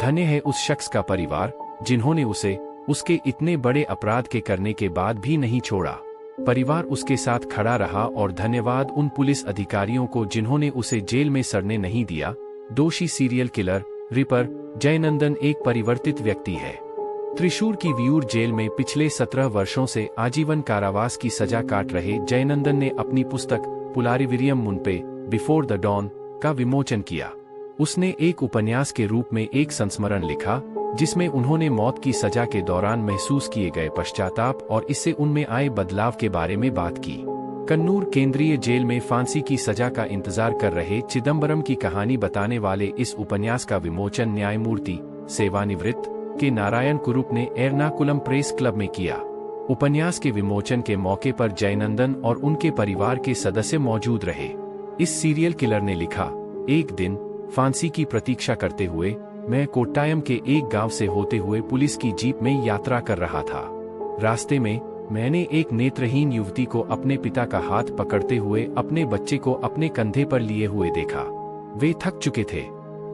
धन्य है उस शख्स का परिवार जिन्होंने उसे उसके इतने बड़े अपराध के करने के बाद भी नहीं छोड़ा। परिवार उसके साथ खड़ा रहा और धन्यवाद उन पुलिस अधिकारियों को जिन्होंने उसे जेल में सड़ने नहीं दिया। दोषी सीरियल किलर रिपर जयनंदन एक परिवर्तित व्यक्ति है। त्रिशूर की वियूर जेल में पिछले 17 वर्षों से आजीवन कारावास की सजा काट रहे जयनंदन ने अपनी पुस्तक पुलारिविरियम मुनपे बिफोर द डॉन का विमोचन किया। उसने एक उपन्यास के रूप में एक संस्मरण लिखा जिसमें उन्होंने मौत की सजा के दौरान महसूस किए गए पश्चाताप और इससे उनमें आए बदलाव के बारे में बात की। कन्नूर केंद्रीय जेल में फांसी की सजा का इंतजार कर रहे चिदंबरम की कहानी बताने वाले इस उपन्यास का विमोचन न्यायमूर्ति सेवानिवृत्त के नारायण कुरुप ने एर्नाकुलम प्रेस क्लब में किया। उपन्यास के विमोचन के मौके पर जयनंदन और उनके परिवार के सदस्य मौजूद रहे। इस सीरियल किलर ने लिखा, एक दिन फांसी की प्रतीक्षा करते हुए मैं कोट्टायम के एक गांव से होते हुए पुलिस की जीप में यात्रा कर रहा था। रास्ते में मैंने एक नेत्रहीन युवती को अपने पिता का हाथ पकड़ते हुए अपने बच्चे को अपने कंधे पर लिए हुए देखा। वे थक चुके थे,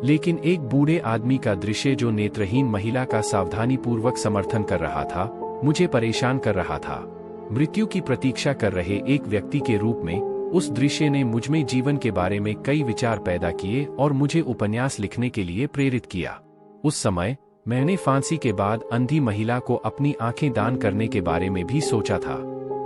लेकिन एक बूढ़े आदमी का दृश्य जो नेत्रहीन महिला का सावधानीपूर्वक समर्थन कर रहा था, मुझे परेशान कर रहा था। मृत्यु की प्रतीक्षा कर रहे एक व्यक्ति के रूप में उस दृश्य ने मुझमें जीवन के बारे में कई विचार पैदा किए और मुझे उपन्यास लिखने के लिए प्रेरित किया। उस समय मैंने फांसी के बाद अंधी महिला को अपनी आंखें दान करने के बारे में भी सोचा था।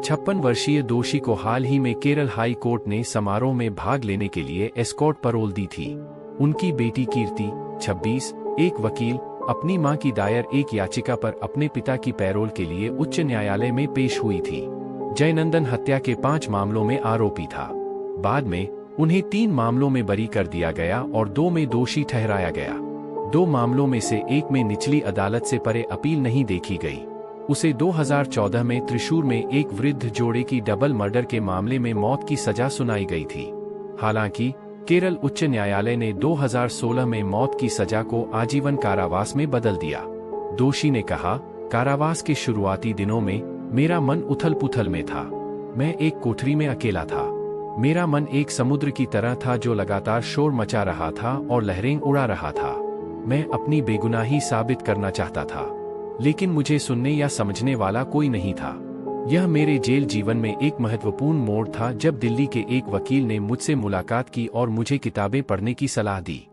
56 वर्षीय दोषी को हाल ही में केरल हाई कोर्ट ने समारोह में भाग लेने के लिए एस्कॉर्ट पैरोल दी थी। उनकी बेटी कीर्ति 26 एक वकील अपनी मां की दायर एक याचिका पर अपने पिता की पैरोल के लिए उच्च न्यायालय में पेश हुई थी। जयनंदन हत्या के 5 मामलों में आरोपी था। बाद में उन्हें 3 मामलों में बरी कर दिया गया और 2 में दोषी ठहराया गया। 2 मामलों में से एक में निचली अदालत से परे अपील नहीं देखी गई। उसे 2014 में त्रिशूर में एक वृद्ध जोड़े की डबल मर्डर के मामले में मौत की सजा सुनाई गई थी। हालांकि केरल उच्च न्यायालय ने 2016 में मौत की सजा को आजीवन कारावास में बदल दिया। दोषी ने कहा, कारावास के शुरुआती दिनों में मेरा मन उथल-पुथल में था। मैं एक कोठरी में अकेला था। मेरा मन एक समुद्र की तरह था जो लगातार शोर मचा रहा था और लहरें उड़ा रहा था। मैं अपनी बेगुनाही साबित करना चाहता था, लेकिन मुझे सुनने या समझने वाला कोई नहीं था। यह मेरे जेल जीवन में एक महत्वपूर्ण मोड़ था जब दिल्ली के एक वकील ने मुझसे मुलाकात की और मुझे किताबें पढ़ने की सलाह दी।